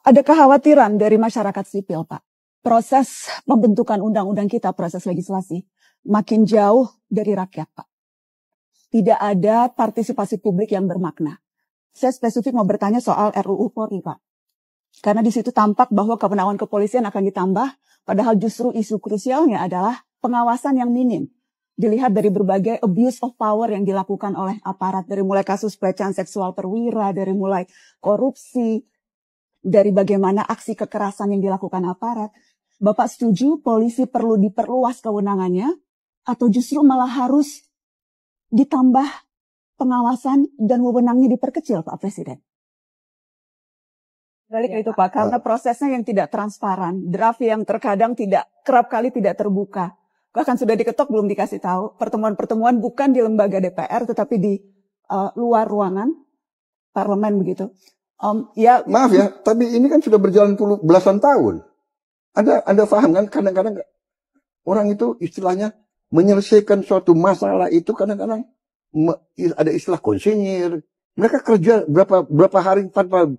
Ada kekhawatiran dari masyarakat sipil, Pak. Proses pembentukan undang-undang kita, proses legislasi, makin jauh dari rakyat, Pak. Tidak ada partisipasi publik yang bermakna. Saya spesifik mau bertanya soal RUU Polri, Pak. Karena di situ tampak bahwa kewenangan kepolisian akan ditambah, padahal justru isu krusialnya adalah pengawasan yang minim. Dilihat dari berbagai abuse of power yang dilakukan oleh aparat, dari mulai kasus pelecehan seksual perwira, dari mulai korupsi, dari bagaimana aksi kekerasan yang dilakukan aparat. Bapak setuju polisi perlu diperluas kewenangannya, atau justru malah harus ditambah pengawasan dan wewenangnya diperkecil, Pak Presiden? Balik itu, Pak, karena prosesnya yang tidak transparan, draft yang terkadang kerap kali tidak terbuka. Bahkan sudah diketok belum dikasih tahu. Pertemuan-pertemuan bukan di lembaga DPR, tetapi di luar ruangan parlemen begitu. Maaf ya, tapi ini kan sudah berjalan belasan tahun. Anda paham kan? Kadang-kadang orang itu istilahnya menyelesaikan suatu masalah itu kadang-kadang ada istilah konsinyir. Mereka kerja berapa hari tanpa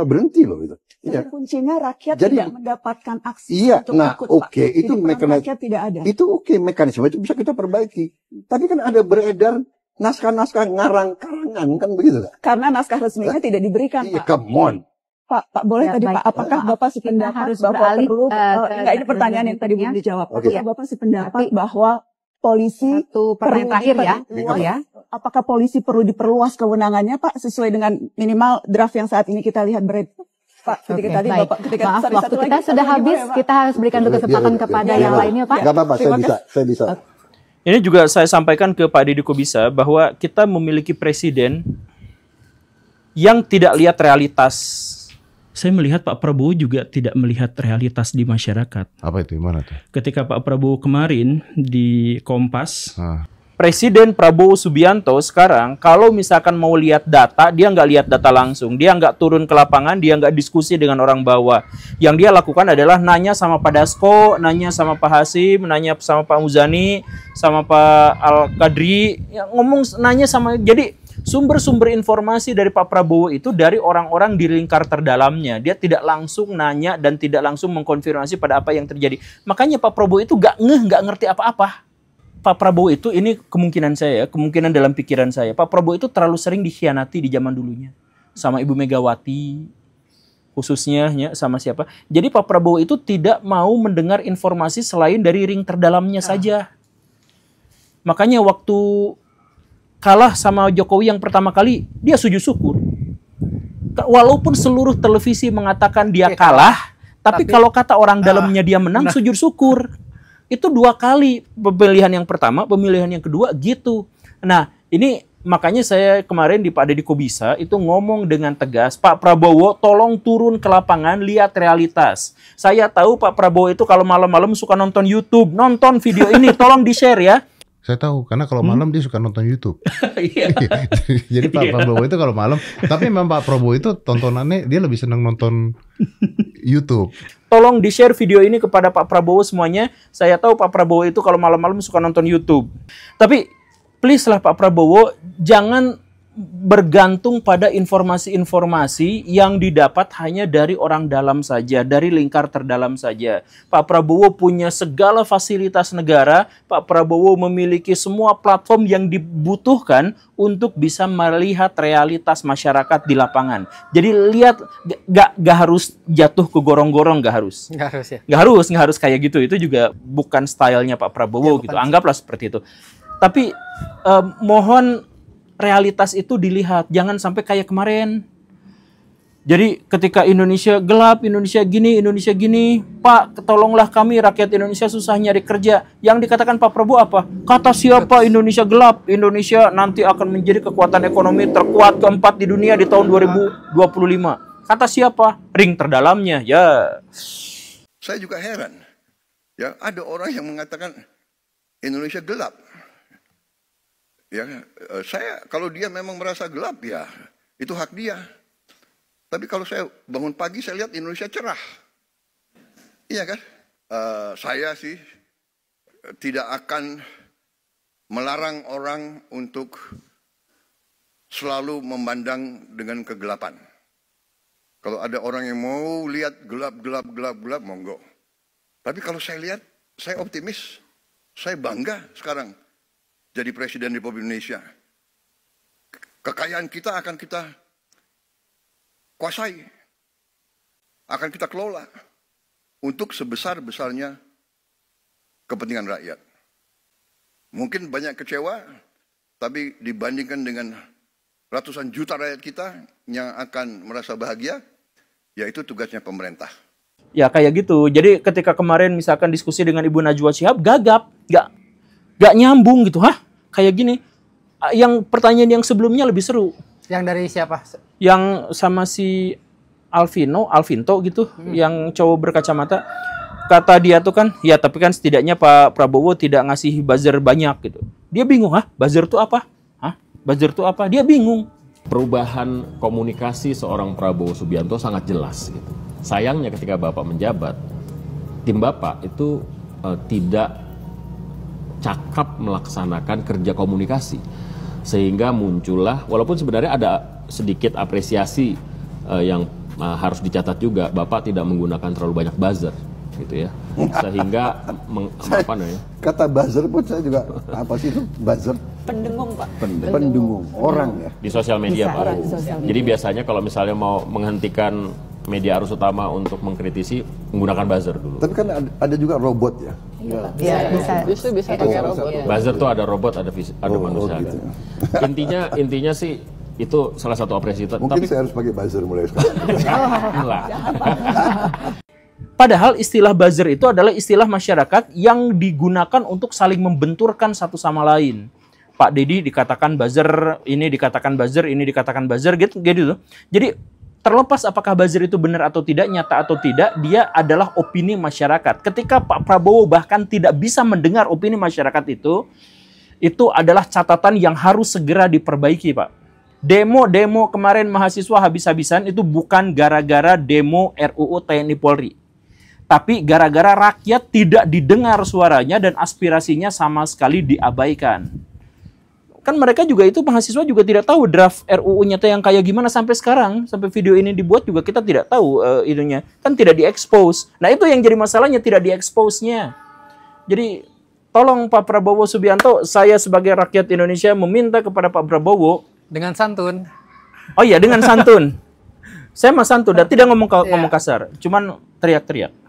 berhenti loh itu. Jadi kuncinya rakyat tidak mendapatkan akses untuk ikut, Pak. Itu mekanisme tidak ada. Itu mekanisme itu bisa kita perbaiki. Tapi kan ada beredar naskah-naskah ngarang-karangan kan begitu kan? Karena naskah resminya tidak diberikan, Pak. Come on. Pak boleh tadi Pak, apakah Bapak sependapat bahwa perlu ini pertanyaan yang tadi belum dijawab. Apakah Bapak sependapat bahwa polisi pertanyaan terakhir ya. Apakah polisi perlu diperluas kewenangannya, Pak, sesuai dengan minimal draft yang saat ini kita lihat Pak, ketika tadi baik. Bapak Maaf, waktu kita sudah habis, kita harus berikan dulu kesempatan kepada yang lainnya, Pak. Gak apa-apa, saya bisa. Ini juga saya sampaikan ke Pak Deddy Kobisa bahwa kita memiliki presiden yang tidak lihat realitas. Saya melihat Pak Prabowo juga tidak melihat realitas di masyarakat. Apa itu? Gimana tuh? Ketika Pak Prabowo kemarin di Kompas, Presiden Prabowo Subianto sekarang kalau misalkan mau lihat data, dia nggak lihat data langsung. Dia nggak turun ke lapangan, dia nggak diskusi dengan orang bawah. Yang dia lakukan adalah nanya sama Pak Dasko, nanya sama Pak Hasim, nanya sama Pak Muzani, sama Pak Al-Kadri. Nanya sama... Jadi sumber-sumber informasi dari Pak Prabowo itu dari orang-orang di lingkar terdalamnya. Dia tidak langsung nanya dan tidak langsung mengkonfirmasi pada apa yang terjadi. Makanya Pak Prabowo itu nggak ngerti apa-apa. Pak Prabowo itu, ini kemungkinan saya, kemungkinan dalam pikiran saya, Pak Prabowo itu terlalu sering dikhianati di zaman dulunya. Sama Ibu Megawati, khususnya sama siapa. Jadi Pak Prabowo itu tidak mau mendengar informasi selain dari ring terdalamnya saja. Makanya waktu kalah sama Jokowi yang pertama kali, dia sujud syukur. Walaupun seluruh televisi mengatakan dia kalah, tapi kalau kata orang dalamnya dia menang, sujud syukur. Itu 2 kali, pemilihan yang pertama, pemilihan yang kedua gitu. Nah, ini makanya saya kemarin di Pak Deddy Kobisa itu ngomong dengan tegas, Pak Prabowo tolong turun ke lapangan, lihat realitas. Saya tahu Pak Prabowo itu kalau malam-malam suka nonton YouTube, nonton video ini, tolong di-share ya. Saya tahu, karena kalau malam dia suka nonton YouTube. Jadi Pak Prabowo itu kalau malam, tapi memang Pak Prabowo itu tontonannya, dia lebih senang nonton YouTube. Tolong di-share video ini kepada Pak Prabowo semuanya. Saya tahu Pak Prabowo itu kalau malam-malam suka nonton YouTube. Tapi please lah Pak Prabowo, jangan bergantung pada informasi-informasi yang didapat hanya dari orang dalam saja, dari lingkar terdalam saja. Pak Prabowo punya segala fasilitas negara, Pak Prabowo memiliki semua platform yang dibutuhkan untuk bisa melihat realitas masyarakat di lapangan. Jadi lihat, gak harus jatuh ke gorong-gorong, gak harus. Gak harus kayak gitu. Itu juga bukan stylenya Pak Prabowo gitu. Anggaplah seperti itu. Tapi mohon realitas itu dilihat, jangan sampai kayak kemarin. Jadi ketika Indonesia gelap, Indonesia gini, Pak, tolonglah kami rakyat Indonesia susah nyari kerja. Yang dikatakan Pak Prabowo apa? Kata siapa Indonesia gelap? Indonesia nanti akan menjadi kekuatan ekonomi terkuat keempat di dunia di tahun 2025. Kata siapa? Ring terdalamnya, ya. Saya juga heran. Ya, ada orang yang mengatakan Indonesia gelap. Ya, saya kalau dia memang merasa gelap ya itu hak dia. Tapi kalau saya bangun pagi saya lihat Indonesia cerah, iya kan? Saya sih tidak akan melarang orang untuk selalu memandang dengan kegelapan. Kalau ada orang yang mau lihat gelap, monggo. Tapi kalau saya lihat, saya optimis. Saya bangga sekarang jadi Presiden Republik Indonesia. Kekayaan kita akan kita kuasai, akan kita kelola untuk sebesar-besarnya kepentingan rakyat. Mungkin banyak kecewa, tapi dibandingkan dengan ratusan juta rakyat kita yang akan merasa bahagia, yaitu tugasnya pemerintah. Ya kayak gitu. Jadi ketika kemarin misalkan diskusi dengan Ibu Najwa Shihab, gagap, nggak nyambung gitu. Hah? Kayak gini. Yang pertanyaan yang sebelumnya lebih seru. Yang dari siapa? Yang sama si Alvinto gitu, yang cowok berkacamata. Kata dia tuh kan, ya tapi kan setidaknya Pak Prabowo tidak ngasih buzzer banyak gitu. Dia bingung, buzzer tuh apa? Buzzer tuh apa? Dia bingung. Perubahan komunikasi seorang Prabowo Subianto sangat jelas gitu. Sayangnya ketika Bapak menjabat, tim Bapak itu tidak cakap melaksanakan kerja komunikasi. Sehingga muncullah, walaupun sebenarnya ada sedikit apresiasi yang harus dicatat juga, Bapak tidak menggunakan terlalu banyak buzzer gitu ya. Sehingga apa namanya? Kata buzzer pun saya juga apa sih itu buzzer? Pendengung, Pak. Pendengung orang ya. Di sosial media, Bisa, Pak. di sosial media. Jadi biasanya kalau misalnya mau menghentikan media arus utama untuk mengkritisi, menggunakan buzzer dulu. Tapi kan ada juga robot ya. Iya, bisa. Justru bisa pakai robot. Buzzer tuh ada robot, ada manusia. gitu. Intinya sih itu salah satu apresiasi. Mungkin saya harus pakai buzzer mulai sekarang. Lah. Padahal istilah buzzer itu adalah istilah masyarakat yang digunakan untuk saling membenturkan satu sama lain. Pak Deddy dikatakan buzzer, ini dikatakan buzzer, ini dikatakan buzzer, gitu. Jadi terlepas apakah buzzer itu benar atau tidak, nyata atau tidak, dia adalah opini masyarakat. Ketika Pak Prabowo bahkan tidak bisa mendengar opini masyarakat itu adalah catatan yang harus segera diperbaiki, Pak. Demo kemarin mahasiswa habis-habisan itu bukan gara-gara demo RUU TNI Polri. Tapi gara-gara rakyat tidak didengar suaranya dan aspirasinya sama sekali diabaikan. Kan mereka juga itu, mahasiswa juga tidak tahu draft RUU nyata yang kayak gimana sampai sekarang. Sampai video ini dibuat juga kita tidak tahu itunya. Kan tidak diekspos. Nah itu yang jadi masalahnya, tidak dieksposnya. Jadi tolong Pak Prabowo Subianto, saya sebagai rakyat Indonesia meminta kepada Pak Prabowo. Dengan santun. Oh iya, dengan santun. Saya mah santun dan tidak ngomong kasar. Cuman teriak-teriak.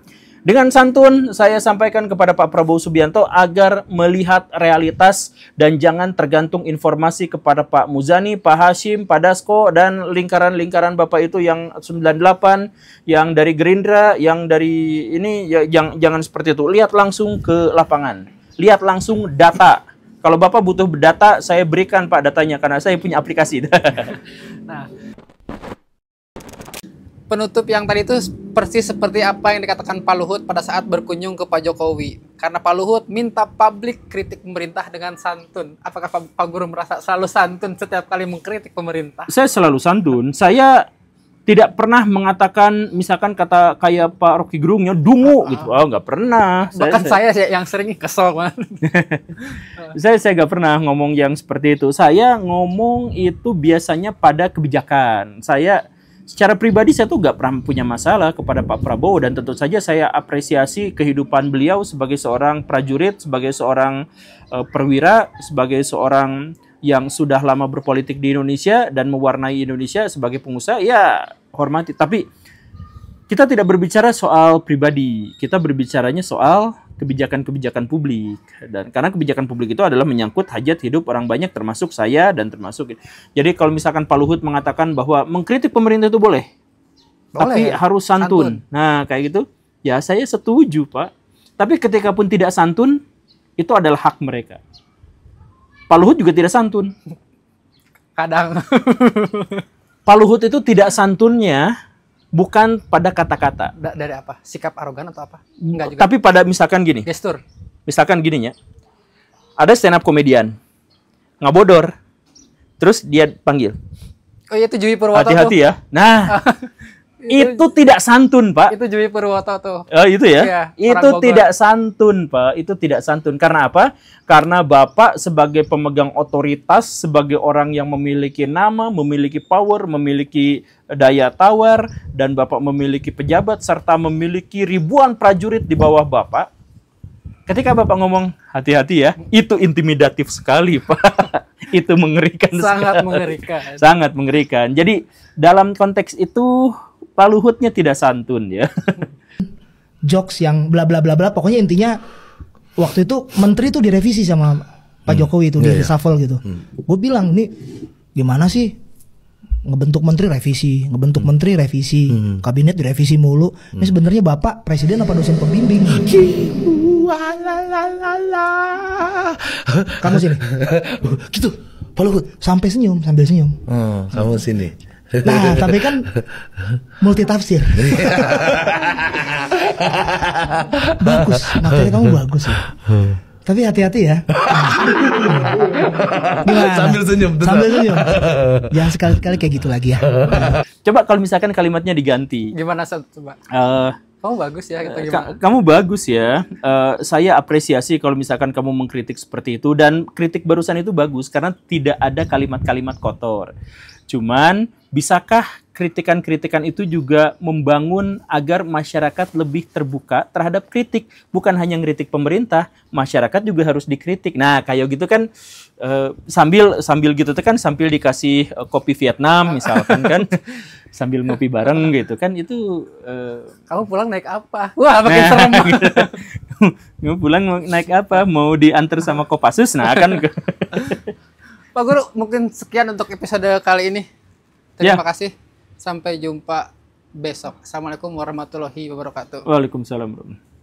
Dengan santun, saya sampaikan kepada Pak Prabowo Subianto agar melihat realitas dan jangan tergantung informasi kepada Pak Muzani, Pak Hashim, Pak Dasko, dan lingkaran-lingkaran Bapak itu yang 98, yang dari Gerindra, yang dari ini, ya, jangan seperti itu. Lihat langsung ke lapangan. Lihat langsung data. Kalau Bapak butuh data, saya berikan Pak datanya, karena saya punya aplikasi. Nah, penutup yang tadi itu persis seperti apa yang dikatakan Pak Luhut pada saat berkunjung ke Pak Jokowi. Karena Pak Luhut minta publik kritik pemerintah dengan santun. Apakah Pak Guru merasa selalu santun setiap kali mengkritik pemerintah? Saya selalu santun. Saya tidak pernah mengatakan, misalkan kata kayak Pak Rocky Gerungnya, dungu gitu. Oh, nggak pernah. Bahkan saya yang sering kesel banget. saya nggak pernah ngomong yang seperti itu. Saya ngomong itu biasanya pada kebijakan. Saya secara pribadi saya tuh nggak pernah punya masalah kepada Pak Prabowo, dan tentu saja saya apresiasi kehidupan beliau sebagai seorang prajurit, sebagai seorang perwira, sebagai seorang yang sudah lama berpolitik di Indonesia dan mewarnai Indonesia sebagai pengusaha, ya hormati. Tapi kita tidak berbicara soal pribadi, kita berbicaranya soal kebijakan-kebijakan publik. Dan karena kebijakan publik itu adalah menyangkut hajat hidup orang banyak, termasuk saya dan termasuk. Jadi kalau misalkan Pak Luhut mengatakan bahwa mengkritik pemerintah itu boleh, tapi harus santun. Nah kayak gitu, ya saya setuju Pak. Tapi ketika pun tidak santun, itu adalah hak mereka. Pak Luhut juga tidak santun. Kadang. Pak Luhut itu tidak santunnya bukan pada kata-kata. Dari apa? Sikap arogan atau apa? Enggak juga. Tapi pada misalkan gini. Gestur. Misalkan gini ya. Ada stand up komedian. Ngabodor. Terus dia panggil. Oh iya, itu Jui Purwoto. Hati-hati ya. Nah. itu tidak santun, Pak. Itu Jui Purwoto tuh. Oh, itu ya? Iya, itu tidak santun, Pak. Itu tidak santun. Karena apa? Karena Bapak sebagai pemegang otoritas, sebagai orang yang memiliki nama, memiliki power, memiliki daya tawar, dan Bapak memiliki pejabat serta memiliki ribuan prajurit di bawah Bapak. Ketika Bapak ngomong hati-hati ya, itu intimidatif sekali, Pak. Itu mengerikan Sangat sekali. mengerikan. Sangat mengerikan. Jadi dalam konteks itu Pak Luhutnya tidak santun ya. Jokes yang bla bla bla bla, pokoknya intinya waktu itu menteri tuh direvisi sama Pak Jokowi itu, di reshuffle gitu. Gue bilang, nih gimana sih ngebentuk menteri revisi, kabinet direvisi mulu. Ini sebenarnya Bapak presiden apa dosen pembimbing? Kamu sini. Gitu. Pak Luhut sampai senyum, sambil senyum. Kamu sini. Nah, tapi kan multitafsir. Bagus, materi kamu bagus ya. Tapi hati-hati ya. Gimana? Sambil senyum. Sambil senyum. Jangan sekali-kali kayak gitu lagi ya. Coba kalau misalkan kalimatnya diganti. Gimana coba? Kamu bagus ya. Kamu bagus ya. Saya apresiasi kalau misalkan kamu mengkritik seperti itu, dan kritik barusan itu bagus karena tidak ada kalimat-kalimat kotor. Cuman bisakah kritikan-kritikan itu juga membangun agar masyarakat lebih terbuka terhadap kritik? Bukan hanya ngeritik pemerintah, masyarakat juga harus dikritik. Nah, kayak gitu kan sambil gitu kan, sambil dikasih kopi Vietnam misalkan kan, sambil ngopi bareng gitu kan, itu kamu pulang naik apa? Wah, makin serem. Gitu. Kamu pulang naik apa? Mau diantar sama Kopassus? Nah, kan Pak Guru, mungkin sekian untuk episode kali ini. Terima kasih. Sampai jumpa besok. Assalamualaikum warahmatullahi wabarakatuh. Waalaikumsalam.